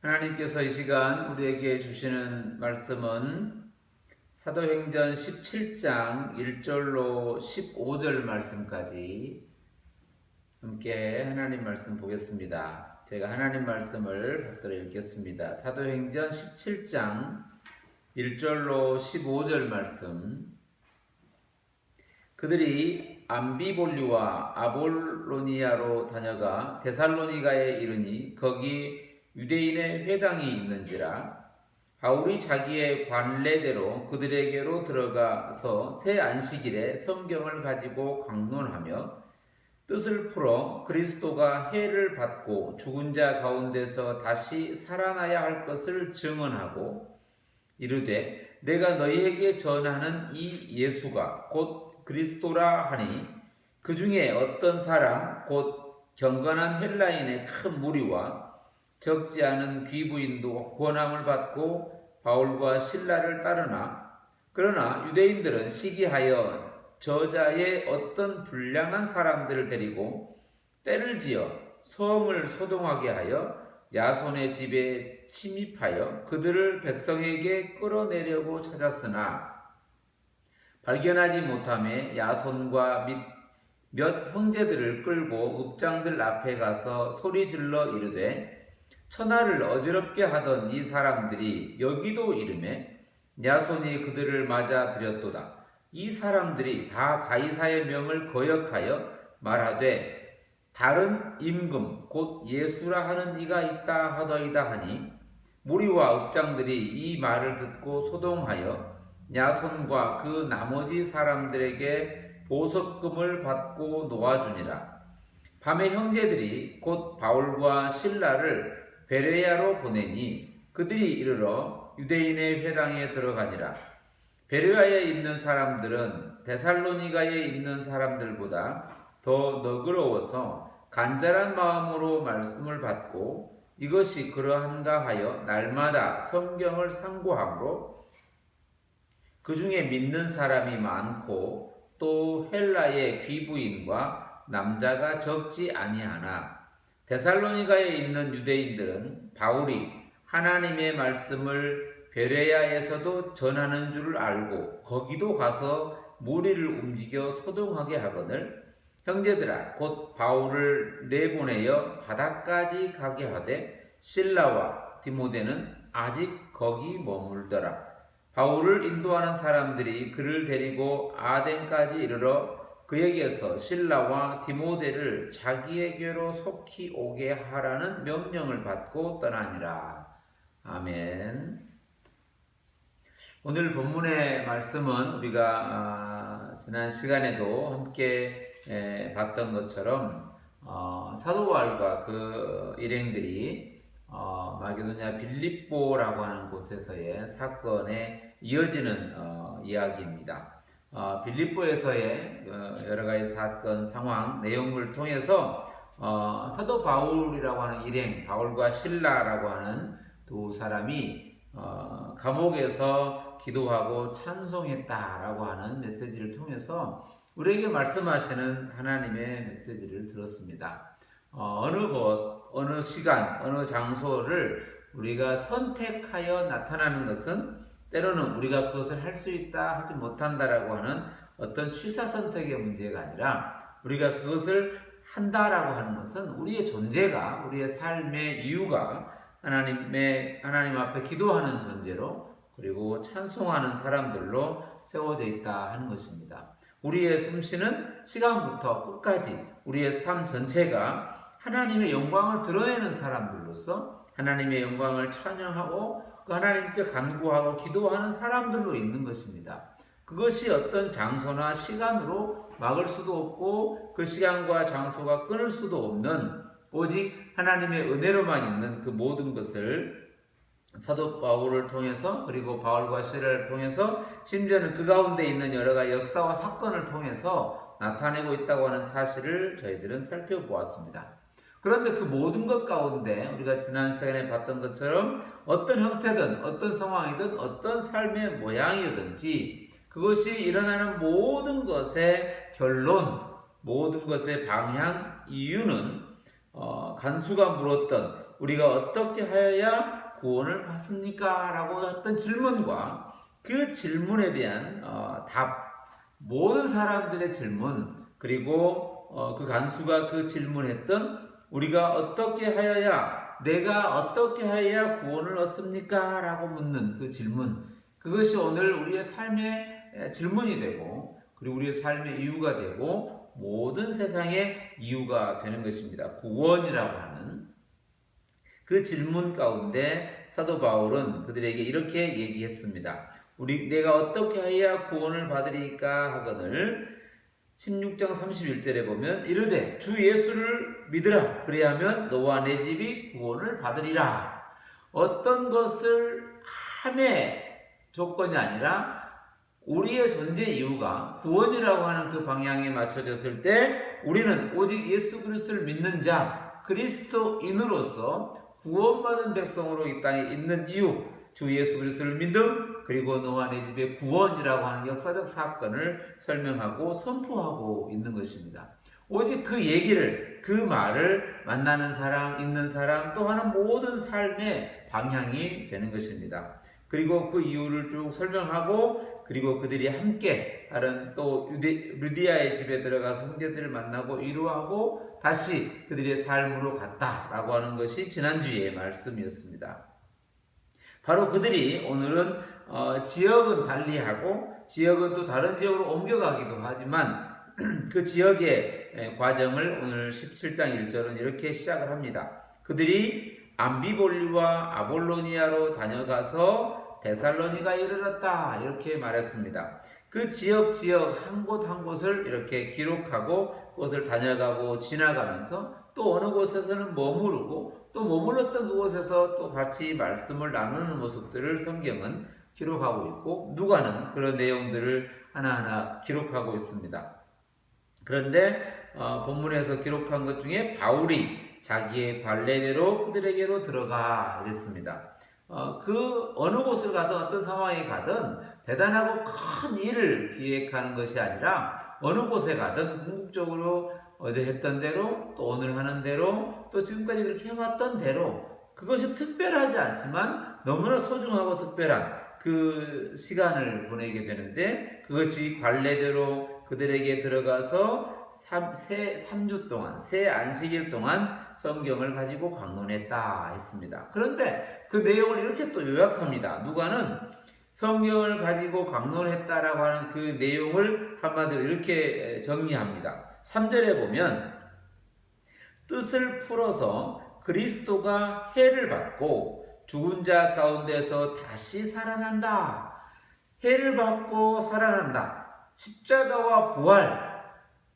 하나님께서 이 시간 우리에게 주시는 말씀은 사도행전 17장 1절로 15절 말씀까지 함께 하나님 말씀 보겠습니다. 제가 하나님 말씀을 받들어 읽겠습니다. 사도행전 17장 1절로 15절 말씀. 그들이 암비볼리와 아볼로니아로 다녀가 데살로니가에 이르니 거기 유대인의 회당이 있는지라 바울이 자기의 관례대로 그들에게로 들어가서 새 안식일에 성경을 가지고 강론하며 뜻을 풀어 그리스도가 해를 받고 죽은 자 가운데서 다시 살아나야 할 것을 증언하고 이르되 내가 너희에게 전하는 이 예수가 곧 그리스도라 하니 그 중에 어떤 사람 곧 경건한 헬라인의 큰 무리와 적지 않은 귀부인도 권함을 받고 바울과 실라를 따르나 그러나 유대인들은 시기하여 저자의 어떤 불량한 사람들을 데리고 때를 지어 성을 소동하게 하여 야손의 집에 침입하여 그들을 백성에게 끌어내려고 찾았으나 발견하지 못하며 야손과 몇 형제들을 끌고 읍장들 앞에 가서 소리질러 이르되 천하를 어지럽게 하던 이 사람들이 여기도 이르매 야손이 그들을 맞아 들였도다. 이 사람들이 다 가이사의 명을 거역하여 말하되 다른 임금 곧 예수라 하는 이가 있다 하더이다 하니 무리와 읍장들이 이 말을 듣고 소동하여 야손과 그 나머지 사람들에게 보석금을 받고 놓아주니라. 밤에 형제들이 곧 바울과 실라를 베레야로 보내니 그들이 이르러 유대인의 회당에 들어가니라. 베레야에 있는 사람들은 데살로니가에 있는 사람들보다 더 너그러워서 간절한 마음으로 말씀을 받고 이것이 그러한가 하여 날마다 성경을 상고하므로 그 중에 믿는 사람이 많고 또 헬라의 귀부인과 남자가 적지 아니하나 데살로니가에 있는 유대인들은 바울이 하나님의 말씀을 베레야에서도 전하는 줄 알고 거기도 가서 무리를 움직여 소동하게 하거늘 형제들아 곧 바울을 내보내어 바다까지 가게 하되 실라와 디모데는 아직 거기 머물더라. 바울을 인도하는 사람들이 그를 데리고 아덴까지 이르러 그에게서 실라와 디모데를 자기에게로 속히 오게 하라는 명령을 받고 떠나니라. 아멘. 오늘 본문의 말씀은 우리가 지난 시간에도 함께 봤던 것처럼 사도 바울과 그 일행들이 마게도냐 빌립보라고 하는 곳에서의 사건에 이어지는 이야기입니다. 빌립보에서의 여러 가지 사건 상황 내용을 통해서 사도 바울이라고 하는 일행 바울과 실라라고 하는 두 사람이 감옥에서 기도하고 찬송했다라고 하는 메시지를 통해서 우리에게 말씀하시는 하나님의 메시지를 들었습니다. 어느 곳, 어느 시간, 어느 장소를 우리가 선택하여 나타나는 것은 때로는 우리가 그것을 할 수 있다 하지 못한다라고 하는 어떤 취사 선택의 문제가 아니라 우리가 그것을 한다라고 하는 것은 우리의 존재가 우리의 삶의 이유가 하나님 앞에 기도하는 존재로 그리고 찬송하는 사람들로 세워져 있다 하는 것입니다. 우리의 숨쉬는 시간부터 끝까지 우리의 삶 전체가 하나님의 영광을 드러내는 사람들로서 하나님의 영광을 찬양하고 그 하나님께 간구하고 기도하는 사람들로 있는 것입니다. 그것이 어떤 장소나 시간으로 막을 수도 없고 그 시간과 장소가 끊을 수도 없는 오직 하나님의 은혜로만 있는 그 모든 것을 사도 바울을 통해서 그리고 바울과 실라를 통해서 심지어는 그 가운데 있는 여러 가지 역사와 사건을 통해서 나타내고 있다고 하는 사실을 저희들은 살펴보았습니다. 그런데 그 모든 것 가운데 우리가 지난 시간에 봤던 것처럼 어떤 형태든 어떤 상황이든 어떤 삶의 모양이든지 그것이 일어나는 모든 것의 결론, 모든 것의 방향, 이유는 간수가 물었던 우리가 어떻게 하여야 구원을 받습니까? 라고 했던 질문과 그 질문에 대한 답, 모든 사람들의 질문, 그리고 그 간수가 그 질문했던 우리가 어떻게 하여야, 내가 어떻게 하여야 구원을 얻습니까? 라고 묻는 그 질문, 그것이 오늘 우리의 삶의 질문이 되고, 그리고 우리의 삶의 이유가 되고, 모든 세상의 이유가 되는 것입니다. 구원이라고 하는 그 질문 가운데 사도 바울은 그들에게 이렇게 얘기했습니다. 내가 어떻게 해야 구원을 받으리까 하거늘 16장 31절에 보면 이르되 주 예수를 믿으라 그리하면 너와 내 집이 구원을 받으리라. 어떤 것을 함의 조건이 아니라 우리의 존재 이유가 구원이라고 하는 그 방향에 맞춰졌을 때 우리는 오직 예수 그리스도를 믿는 자, 그리스도인으로서 구원받은 백성으로 이 땅에 있는 이유, 주 예수 그리스도를 믿음, 그리고 너와 내 집의 구원이라고 하는 역사적 사건을 설명하고 선포하고 있는 것입니다. 오직 그 얘기를, 그 말을 만나는 사람, 있는 사람, 또 하는 모든 삶의 방향이 되는 것입니다. 그리고 그 이유를 쭉 설명하고, 그리고 그들이 함께 다른 또 루디아의 집에 들어가서 형제들을 만나고 위로하고 다시 그들의 삶으로 갔다라고 하는 것이 지난주의 말씀이었습니다. 바로 그들이 오늘은 지역은 달리하고 지역은 또 다른 지역으로 옮겨가기도 하지만 그 지역의 과정을 오늘 17장 1절은 이렇게 시작을 합니다. 그들이 암비볼리와 아볼로니아로 다녀가서 데살로니가에 이르렀다 이렇게 말했습니다. 그 지역 한 곳 한 곳을 이렇게 기록하고 그곳을 다녀가고 지나가면서 또 어느 곳에서는 머무르고 또 머물렀던 그곳에서 또 같이 말씀을 나누는 모습들을 성경은 기록하고 있고 누가는 그런 내용들을 하나하나 기록하고 있습니다. 그런데 본문에서 기록한 것 중에 바울이 자기의 관례대로 그들에게로 들어가 이랬습니다. 그 어느 곳을 가든 어떤 상황에 가든 대단하고 큰 일을 기획하는 것이 아니라 어느 곳에 가든 궁극적으로 어제 했던 대로 또 오늘 하는 대로 또 지금까지 그렇게 해왔던 대로 그것이 특별하지 않지만 너무나 소중하고 특별한 그 시간을 보내게 되는데 그것이 관례대로 그들에게 들어가서 3주 동안 새 안식일 동안 성경을 가지고 강론했다 했습니다. 그런데 그 내용을 이렇게 또 요약합니다. 누가는 성경을 가지고 강론했다라고 하는 그 내용을 한마디로 이렇게 정리합니다. 3절에 보면 뜻을 풀어서 그리스도가 해를 받고 죽은 자 가운데서 다시 살아난다. 해를 받고 살아난다. 십자가와 부활.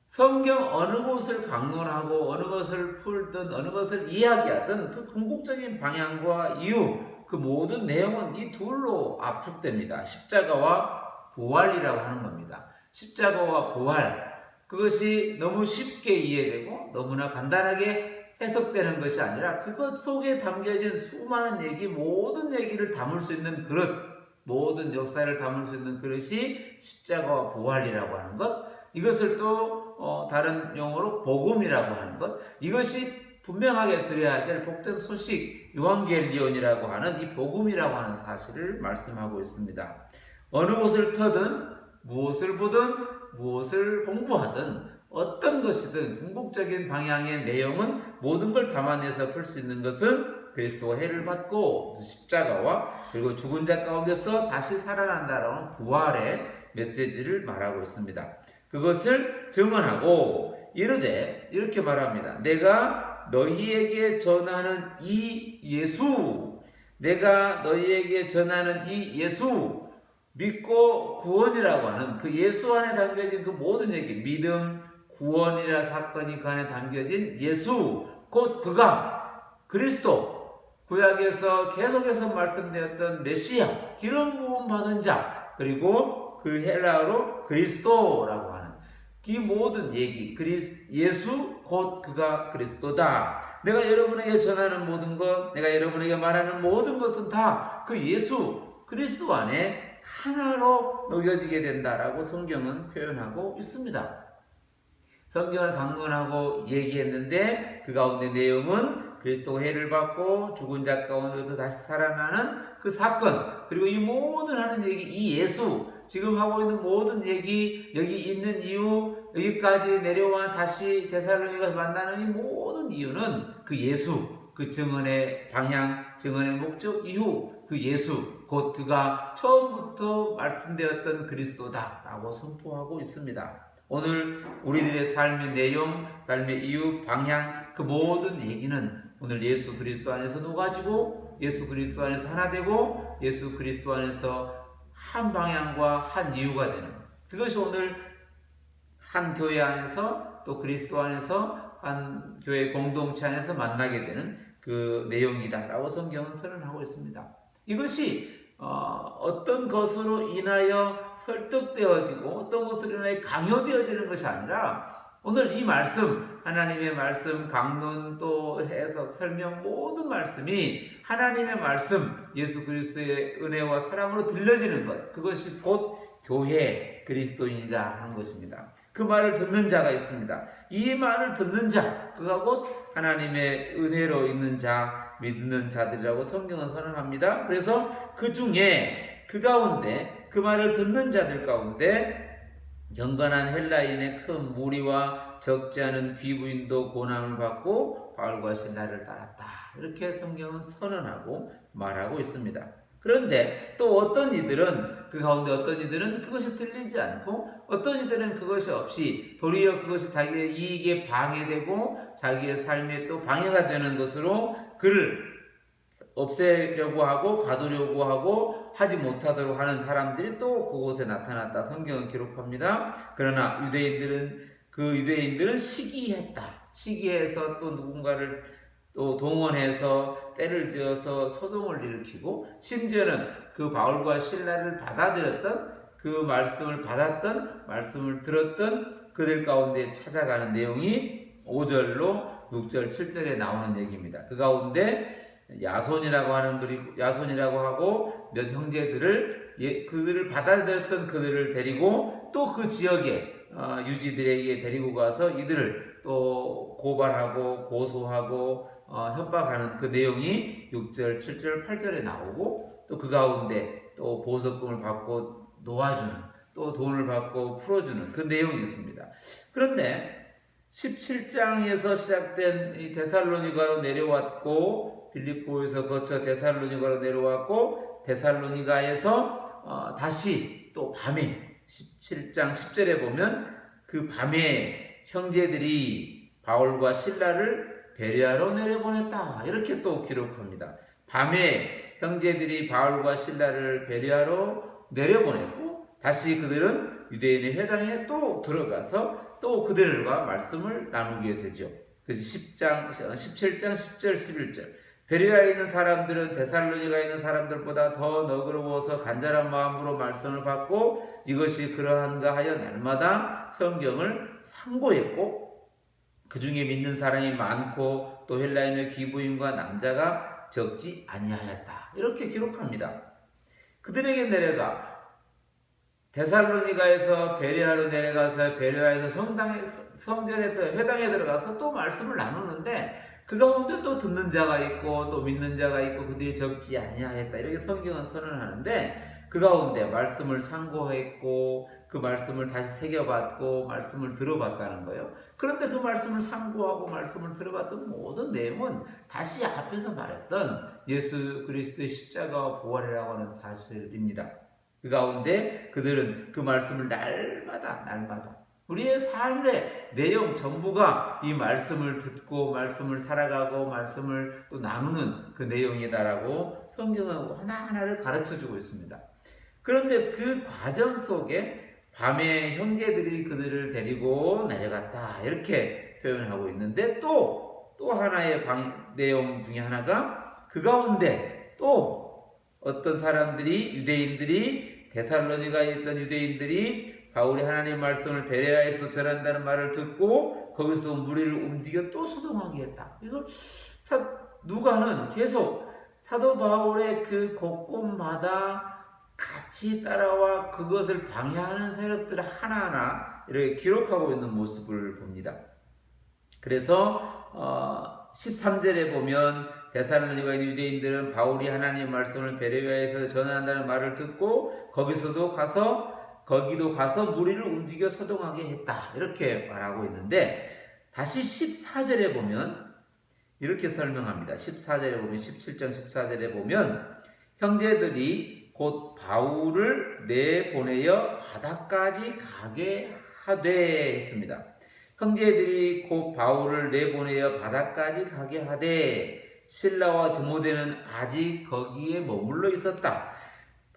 성경 어느 곳을 강론하고 어느 것을 풀든 어느 것을 이야기하든 그 궁극적인 방향과 이유 그 모든 내용은 이 둘로 압축됩니다. 십자가와 부활이라고 하는 겁니다. 십자가와 부활 그것이 너무 쉽게 이해되고 너무나 간단하게 해석되는 것이 아니라 그것 속에 담겨진 수많은 얘기 모든 얘기를 담을 수 있는 그릇 모든 역사를 담을 수 있는 그릇이 십자가와 부활이라고 하는 것 이것을 또 다른 용어로 복음이라고 하는 것 이것이 분명하게 드려야 될 복된 소식 요한겔리온이라고 하는 이 복음이라고 하는 사실을 말씀하고 있습니다. 어느 곳을 펴든 무엇을 보든 무엇을 공부하든 어떤 것이든 궁극적인 방향의 내용은 모든 걸 담아내서 풀 수 있는 것은 그리스도가 해를 받고 십자가와 그리고 죽은 자 가운데서 다시 살아난다라는 부활의 메시지를 말하고 있습니다. 그것을 증언하고 이르되 이렇게 말합니다. 내가 너희에게 전하는 이 예수 내가 너희에게 전하는 이 예수 믿고 구원이라고 하는 그 예수 안에 담겨진 그 모든 얘기 믿음 구원이라 사건이 그 안에 담겨진 예수 곧 그가 그리스도 구약에서 계속해서 말씀되었던 메시아 기름 부음 받은 자 그리고 그 헬라어로 그리스도라고 하는 이 모든 얘기 예수 곧 그가 그리스도다. 내가 여러분에게 전하는 모든 것 내가 여러분에게 말하는 모든 것은 다 그 예수 그리스도 안에 하나로 녹여지게 된다라고 성경은 표현하고 있습니다. 성경을 강론하고 얘기했는데 그 가운데 내용은 그리스도가 해를 받고 죽은 자 가운데서 다시 살아나는 그 사건, 그리고 이 모든 하는 얘기, 이 예수, 지금 하고 있는 모든 얘기, 여기 있는 이유, 여기까지 내려와 다시 데살로니가에서 만나는 이 모든 이유는 그 예수, 그 증언의 방향, 증언의 목적 이후 그 예수, 곧 그가 처음부터 말씀되었던 그리스도다라고 선포하고 있습니다. 오늘 우리들의 삶의 내용, 삶의 이유, 방향, 그 모든 얘기는 오늘 예수 그리스도 안에서 녹아지고 예수 그리스도 안에서 하나 되고 예수 그리스도 안에서 한 방향과 한 이유가 되는, 그것이 오늘 한 교회 안에서 또 그리스도 안에서 한 교회 공동체 안에서 만나게 되는 그 내용이다라고 성경은 선언하고 있습니다. 이것이 어떤 것으로 인하여 설득되어지고 어떤 것으로 인하여 강요되어지는 것이 아니라 오늘 이 말씀, 하나님의 말씀, 강론, 또 해석, 설명, 모든 말씀이 하나님의 말씀, 예수 그리스도의 은혜와 사랑으로 들려지는 것, 그것이 곧 교회 그리스도인이다 하는 것입니다. 그 말을 듣는 자가 있습니다. 이 말을 듣는 자, 그가 곧 하나님의 은혜로 있는 자, 믿는 자들이라고 성경은 선언합니다. 그래서 그 중에, 그 가운데, 그 말을 듣는 자들 가운데 경건한 헬라인의 큰 무리와 적지 않은 귀부인도 고난을 받고 바울과 실라를 따랐다. 이렇게 성경은 선언하고 말하고 있습니다. 그런데 또 어떤 이들은, 그 가운데 어떤 이들은 그것이 들리지 않고 어떤 이들은 그것이 없이 도리어 그것이 자기의 이익에 방해되고 자기의 삶에 또 방해가 되는 것으로 그를 없애려고 하고 가두려고 하고 하지 못하도록 하는 사람들이 또 그곳에 나타났다. 성경은 기록합니다. 그러나 유대인들은 시기했다. 시기해서 또 누군가를 또 동원해서 때를 지어서 소동을 일으키고 심지어는 그 바울과 실라를 받아들였던, 그 말씀을 받았던, 말씀을 들었던 그들 가운데 찾아가는 내용이 5절로 6절, 7절에 나오는 얘기입니다. 그 가운데 야손이라고 하고 몇 형제들을, 그들을 받아들였던 그들을 데리고 또 그 지역에 유지들에게 데리고 가서 이들을 또 고발하고 고소하고 협박하는 그 내용이 6절, 7절, 8절에 나오고, 또 그 가운데 또 보석금을 받고 놓아주는, 또 돈을 받고 풀어주는 그 내용이 있습니다. 그런데 17장에서 시작된 이 데살로니가로 내려왔고, 빌립보에서 거쳐 데살로니가로 내려왔고, 데살로니가에서 다시 또 밤에 17장 10절에 보면 그 밤에 형제들이 바울과 실라를 베레아로 내려보냈다. 이렇게 또 기록합니다. 밤에 형제들이 바울과 실라를 베레아로 내려보냈고 다시 그들은 유대인의 회당에 또 들어가서 또 그들과 말씀을 나누게 되죠. 그래서 17장 10절 11절 베레아에 있는 사람들은 데살로니가에 있는 사람들보다 더 너그러워서 간절한 마음으로 말씀을 받고 이것이 그러한가 하여 날마다 성경을 상고했고 그 중에 믿는 사람이 많고 또 헬라인의 귀부인과 남자가 적지 아니하였다. 이렇게 기록합니다. 그들에게 내려가 데살로니가에서 베레아로 내려가서 베레아에서 성전에 회당에 들어가서 또 말씀을 나누는데 그 가운데 또 듣는 자가 있고 또 믿는 자가 있고 그들이 적지 아니하였다. 이렇게 성경은 선언하는데 그 가운데 말씀을 상고했고 그 말씀을 다시 새겨봤고 말씀을 들어봤다는 거예요. 그런데 그 말씀을 상고하고 말씀을 들어봤던 모든 내용은 다시 앞에서 말했던 예수 그리스도의 십자가와 부활이라고 하는 사실입니다. 그 가운데 그들은 그 말씀을 날마다 우리의 삶의 내용 전부가 이 말씀을 듣고 말씀을 살아가고 말씀을 또 나누는 그 내용이다라고 성경은 하나하나를 가르쳐주고 있습니다. 그런데 그 과정 속에 밤에 형제들이 그들을 데리고 내려갔다 이렇게 표현하고 있는데 또 하나의 내용 중에 하나가 그 가운데 또 어떤 사람들이 유대인들이 데살로니가에 있던 유대인들이 바울이 하나님의 말씀을 베레아에서 전한다는 말을 듣고 거기서도 무리를 움직여 또 소동하게 했다. 이걸 누가는 계속 사도 바울의 그 곳곳마다 같이 따라와 그것을 방해하는 세력들을 하나하나 이렇게 기록하고 있는 모습을 봅니다. 그래서 13절에 보면 데살로니가 있는 유대인들은 바울이 하나님의 말씀을 베레아에서 전한다는 말을 듣고 거기도 가서 무리를 움직여 소동하게 했다. 이렇게 말하고 있는데 다시 14절에 보면 이렇게 설명합니다. 14절에 보면 17장 14절에 보면 형제들이 곧 바울을 내보내어 바다까지 가게 하되 했습니다. 형제들이 곧 바울을 내보내어 바다까지 가게 하되 실라와 디모데는 아직 거기에 머물러 있었다.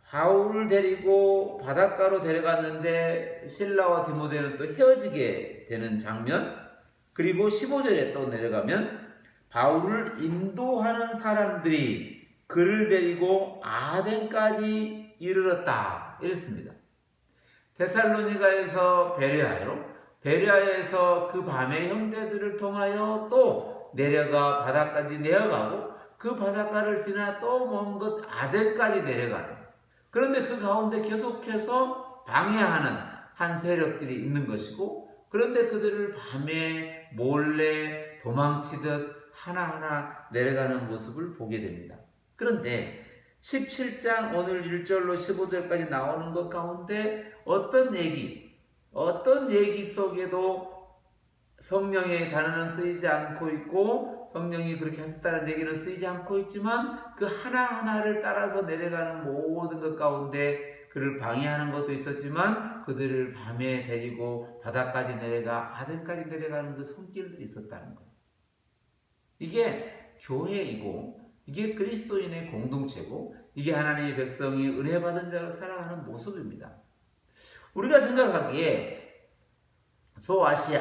바울을 데리고 바닷가로 데려갔는데 실라와 디모데는 또 헤어지게 되는 장면. 그리고 15절에 또 내려가면 바울을 인도하는 사람들이 그를 데리고 아덴까지 이르렀다. 이랬습니다. 데살로니가에서 베레아에서 그 밤에 형제들을 통하여 또 내려가 바다까지 내려가고 그 바닷가를 지나 또 먼 곳 아덴까지 내려가는. 그런데 그 가운데 계속해서 방해하는 한 세력들이 있는 것이고, 그런데 그들을 밤에 몰래 도망치듯 하나하나 내려가는 모습을 보게 됩니다. 그런데 17장 오늘 1절로 15절까지 나오는 것 가운데 어떤 얘기 속에도 성령의 단어는 쓰이지 않고 있고 성령이 그렇게 하셨다는 얘기는 쓰이지 않고 있지만 그 하나하나를 따라서 내려가는 모든 것 가운데 그를 방해하는 것도 있었지만 그들을 밤에 데리고 바다까지 내려가 아덴까지 내려가는 그 손길들이 있었다는 거예요. 이게 교회이고 이게 그리스도인의 공동체고 이게 하나님의 백성이 은혜 받은 자로 살아가는 모습입니다. 우리가 생각하기에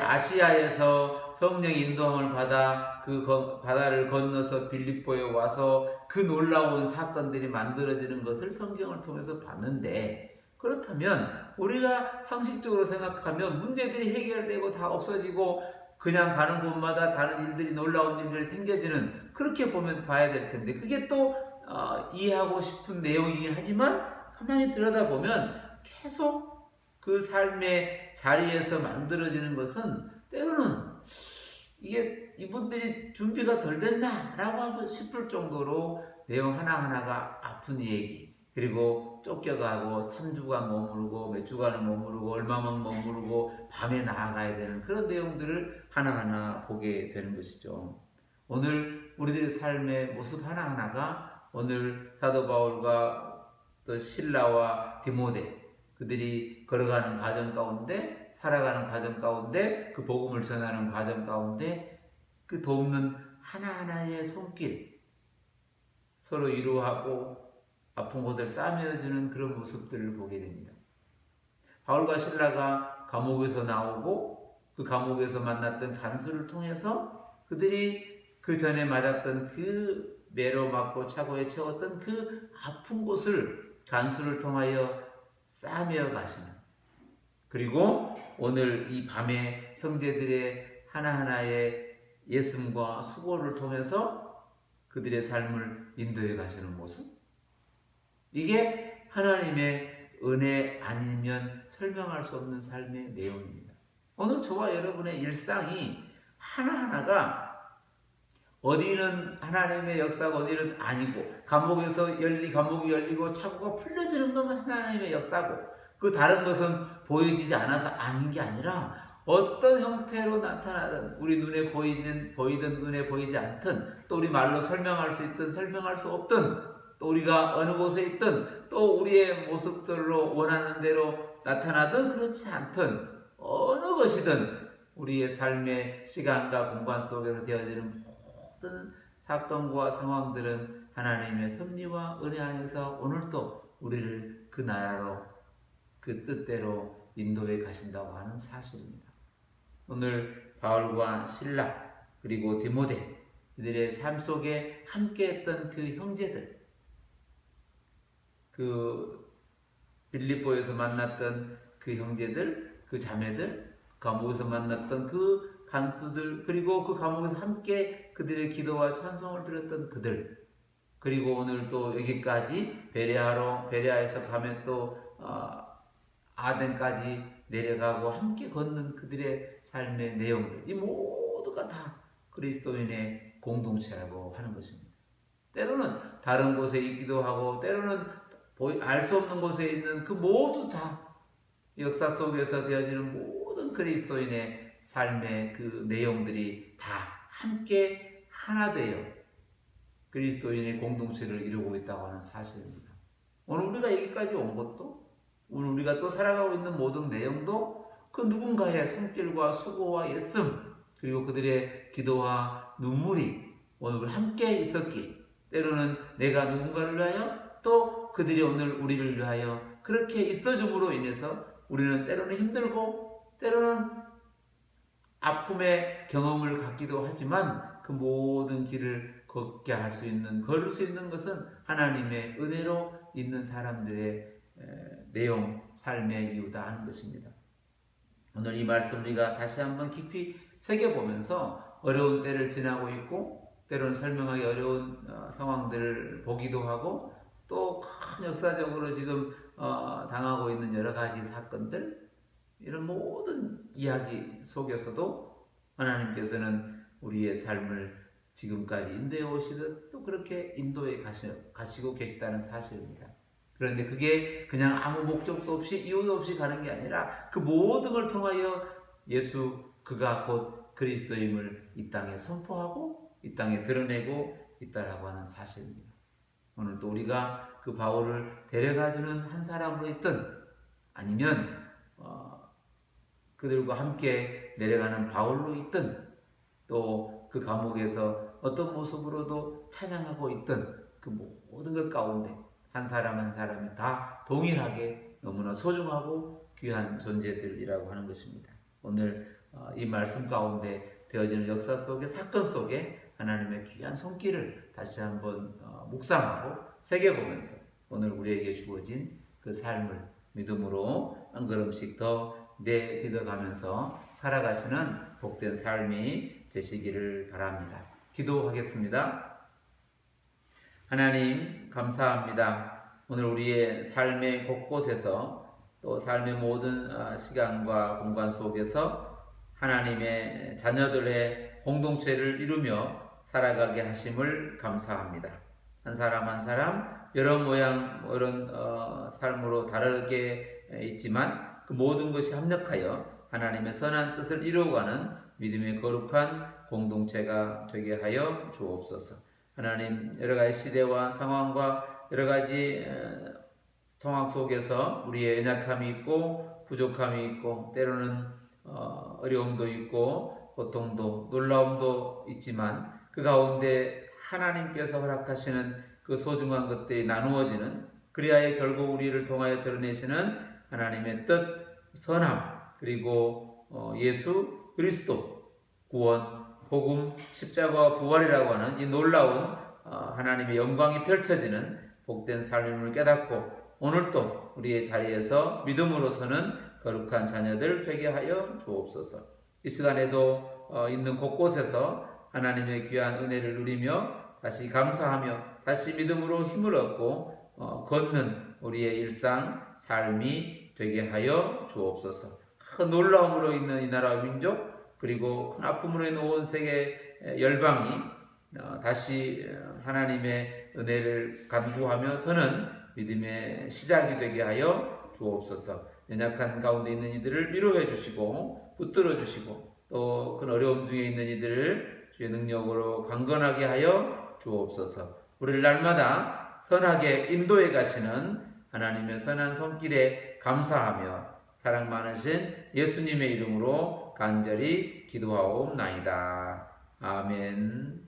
아시아에서 성령의 인도함을 받아 그 바다를 건너서 빌립보에 와서 그 놀라운 사건들이 만들어지는 것을 성경을 통해서 봤는데, 그렇다면 우리가 상식적으로 생각하면 문제들이 해결되고 다 없어지고 그냥 가는 곳마다 다른 일들이 놀라운 일들이 생겨지는, 그렇게 봐야 될 텐데 그게 또 이해하고 싶은 내용이긴 하지만 가만히 들여다보면 계속 그 삶의 자리에서 만들어지는 것은 때로는 이게 이분들이 준비가 덜 됐나 라고 싶을 정도로 내용 하나하나가 아픈 얘기, 그리고 쫓겨가고 3주간 머무르고 몇 주간을 머무르고 얼마만 머무르고 밤에 나아가야 되는 그런 내용들을 하나하나 보게 되는 것이죠. 오늘 우리들의 삶의 모습 하나하나가 오늘 사도 바울과 또 실라와 디모데 그들이 걸어가는 과정 가운데, 살아가는 과정 가운데, 그 복음을 전하는 과정 가운데 그 돕는 하나하나의 손길, 서로 위로하고 아픈 곳을 싸매어주는 그런 모습들을 보게 됩니다. 바울과 실라가 감옥에서 나오고 그 감옥에서 만났던 간수를 통해서 그들이 그 전에 맞았던 그 매로 맞고 차고에 채웠던 그 아픈 곳을 간수를 통하여 싸매어 가시는, 그리고 오늘 이 밤에 형제들의 하나하나의 예씀과 수고를 통해서 그들의 삶을 인도해 가시는 모습, 이게 하나님의 은혜 아니면 설명할 수 없는 삶의 내용입니다. 오늘 저와 여러분의 일상이 하나하나가 어디는 하나님의 역사가 어디는 아니고, 감옥이 열리고 차고가 풀려지는 것은 하나님의 역사고, 그 다른 것은 보여지지 않아서 아닌 게 아니라 어떤 형태로 나타나든 우리 눈에 보이든 눈에 보이지 않든, 또 우리 말로 설명할 수 있든 설명할 수 없든, 또 우리가 어느 곳에 있든 또 우리의 모습들로 원하는 대로 나타나든 그렇지 않든 어느 것이든 우리의 삶의 시간과 공간 속에서 되어지는 모든 사건과 상황들은 하나님의 섭리와 은혜 안에서 오늘도 우리를 그 나라로, 그 뜻대로 인도해 가신다고 하는 사실입니다. 오늘 바울과 실라 그리고 디모데, 이들의 삶 속에 함께했던 그 형제들, 그 빌립보에서 만났던 그 형제들, 그 자매들, 감옥에서 만났던 그 간수들, 그리고 그 감옥에서 함께 그들의 기도와 찬송을 드렸던 그들, 그리고 오늘 또 여기까지 베레아에서 밤에 또 아덴까지 내려가고 함께 걷는 그들의 삶의 내용들, 이 모두가 다 그리스도인의 공동체라고 하는 것입니다. 때로는 다른 곳에 있기도 하고 때로는 알 수 없는 곳에 있는 그 모두 다 역사 속에서 되어지는 모든 그리스도인의 삶의 그 내용들이 다 함께 하나 되어 그리스도인의 공동체를 이루고 있다고 하는 사실입니다. 오늘 우리가 여기까지 온 것도, 오늘 우리가 또 살아가고 있는 모든 내용도 그 누군가의 손길과 수고와 애씀, 그리고 그들의 기도와 눈물이 오늘 함께 있었기, 때로는 내가 누군가를 위하여 또 그들이 오늘 우리를 위하여 그렇게 있어줌으로 인해서 우리는 때로는 힘들고 때로는 아픔의 경험을 갖기도 하지만 그 모든 길을 걷게 할 수 있는, 걸을 수 있는 것은 하나님의 은혜로 있는 사람들의 내용, 삶의 이유다 하는 것입니다. 오늘 이 말씀 우리가 다시 한번 깊이 새겨보면서 어려운 때를 지나고 있고 때로는 설명하기 어려운 상황들을 보기도 하고 또 큰 역사적으로 지금 당하고 있는 여러 가지 사건들, 이런 모든 이야기 속에서도 하나님께서는 우리의 삶을 지금까지 인도해 오시듯 또 그렇게 인도해 가시고 계시다는 사실입니다. 그런데 그게 그냥 아무 목적도 없이 이유도 없이 가는 게 아니라 그 모든 걸 통하여 예수, 그가 곧 그리스도임을 이 땅에 선포하고 이 땅에 드러내고 있다라고 하는 사실입니다. 오늘 또 우리가 그 바울을 데려가주는 한 사람으로 있든 아니면 그들과 함께 내려가는 바울로 있든 또 그 감옥에서 어떤 모습으로도 찬양하고 있든 그 모든 것 가운데 한 사람 한 사람이 다 동일하게 너무나 소중하고 귀한 존재들이라고 하는 것입니다. 오늘 이 말씀 가운데 되어지는 역사 속의 사건 속에 하나님의 귀한 손길을 다시 한번 묵상하고 새겨보면서 오늘 우리에게 주어진 그 삶을 믿음으로 한 걸음씩 더 내딛어가면서 살아가시는 복된 삶이 되시기를 바랍니다. 기도하겠습니다. 하나님 감사합니다. 오늘 우리의 삶의 곳곳에서 또 삶의 모든 시간과 공간 속에서 하나님의 자녀들의 공동체를 이루며 살아가게 하심을 감사합니다. 한 사람 한 사람 여러 모양 여러 삶으로 다르게 있지만 그 모든 것이 합력하여 하나님의 선한 뜻을 이루어가는 믿음의 거룩한 공동체가 되게 하여 주옵소서. 하나님 여러 가지 시대와 상황과 여러 가지 상황 속에서 우리의 연약함이 있고 부족함이 있고 때로는 어려움도 있고 고통도 놀라움도 있지만 그 가운데 하나님께서 허락하시는 그 소중한 것들이 나누어지는, 그리하여 결국 우리를 통하여 드러내시는 하나님의 뜻, 선함, 그리고 예수 그리스도 구원, 복음, 십자가와 부활이라고 하는 이 놀라운 하나님의 영광이 펼쳐지는 복된 삶임을 깨닫고 오늘도 우리의 자리에서 믿음으로서는 거룩한 자녀들 되게 하여 주옵소서. 이 시간에도 있는 곳곳에서 하나님의 귀한 은혜를 누리며 다시 감사하며 다시 믿음으로 힘을 얻고 걷는 우리의 일상 삶이 되게 하여 주옵소서. 큰 놀라움으로 있는 이 나라와 민족, 그리고 큰 아픔으로 인해 온 세계 열방이 다시 하나님의 은혜를 간구하며 서는 믿음의 시작이 되게 하여 주옵소서. 연약한 가운데 있는 이들을 위로해 주시고 붙들어 주시고 또 큰 어려움 중에 있는 이들을 주의 능력으로 강건하게 하여 주옵소서. 우리를 날마다 선하게 인도해 가시는 하나님의 선한 손길에 감사하며 사랑 많으신 예수님의 이름으로 간절히 기도하옵나이다. 아멘.